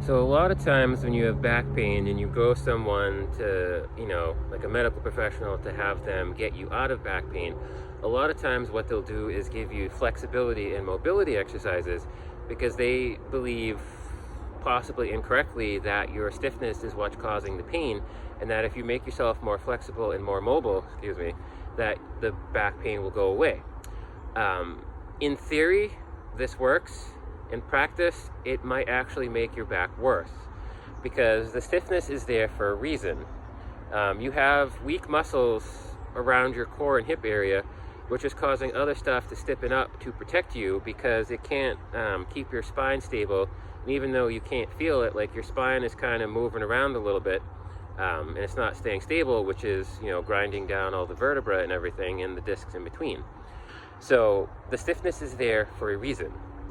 So a lot of times when you have back pain and you go someone to, like a medical professional to have them get you out of back pain, a lot of times what they'll do is give you flexibility and mobility exercises because they believe, possibly incorrectly, that your stiffness is what's causing the pain, and that if you make yourself more flexible and more mobile, that the back pain will go away. In theory, this works. In practice, it might actually make your back worse because the stiffness is there for a reason. You have weak muscles around your core and hip area, which is causing other stuff to stiffen up to protect you because it can't keep your spine stable. And even though you can't feel it, like your spine is kind of moving around a little bit, and it's not staying stable, which is, grinding down all the vertebra and everything and the discs in between. So the stiffness is there for a reason.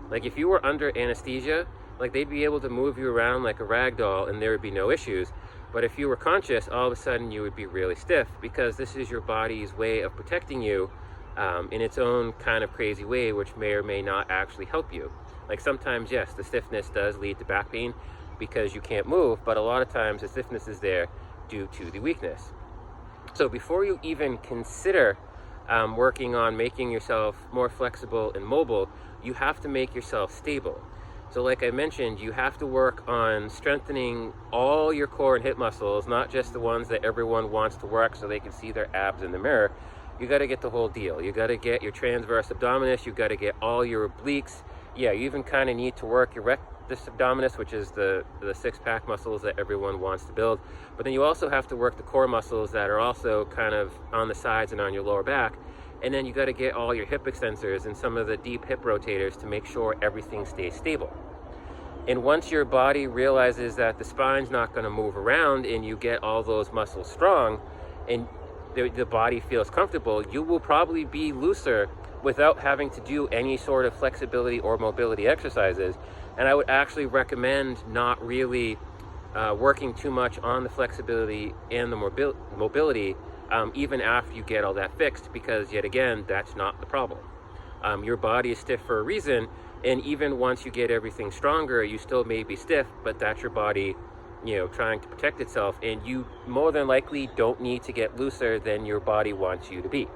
Like if you were under anesthesia, like they'd be able to move you around like a rag doll and there would be no issues. But if you were conscious, all of a sudden you would be really stiff because this is your body's way of protecting you in its own kind of crazy way, which may or may not actually help you. Like sometimes, yes, the stiffness does lead to back pain because you can't move, but a lot of times the stiffness is there due to the weakness. So before you even consider working on making yourself more flexible and mobile, you have to make yourself stable. So like I mentioned, you have to work on strengthening all your core and hip muscles, not just the ones that everyone wants to work so they can see their abs in the mirror. You got to get the whole deal. You got to get your transverse abdominis, you got to get all your obliques. Yeah, you even kind of need to work your rectus abdominis, which is the six-pack muscles that everyone wants to build. But then you also have to work the core muscles that are also kind of on the sides and on your lower back. And then you got to get all your hip extensors and some of the deep hip rotators to make sure everything stays stable. And once your body realizes that the spine's not going to move around and you get all those muscles strong and the body feels comfortable, you will probably be looser without having to do any sort of flexibility or mobility exercises. And I would actually recommend not really working too much on the flexibility and the mobility even after you get all that fixed, because yet again, that's not the problem. Your body is stiff for a reason, and even once you get everything stronger, you still may be stiff, but that's your body, trying to protect itself, and you more than likely don't need to get looser than your body wants you to be.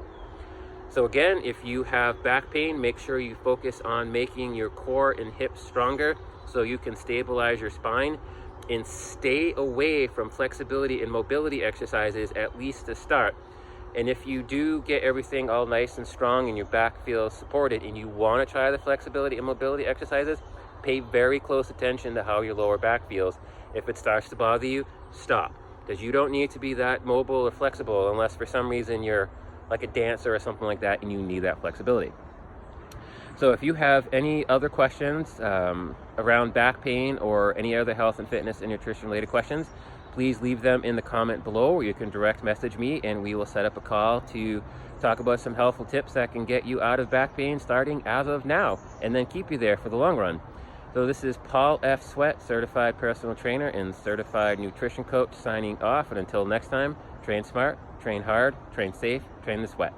So again, if you have back pain, make sure you focus on making your core and hips stronger so you can stabilize your spine, and stay away from flexibility and mobility exercises at least to start. And if you do get everything all nice and strong and your back feels supported and you want to try the flexibility and mobility exercises, pay very close attention to how your lower back feels. If it starts to bother you, stop, because you don't need to be that mobile or flexible unless for some reason you're like a dancer or something like that and you need that flexibility. So if you have any other questions around back pain or any other health and fitness and nutrition related questions, please leave them in the comment below, or you can direct message me and we will set up a call to talk about some helpful tips that can get you out of back pain starting as of now and then keep you there for the long run. So this is Paul F. Sweat, certified personal trainer and certified nutrition coach, signing off. And until next time, train smart, train hard, train safe, train the sweat.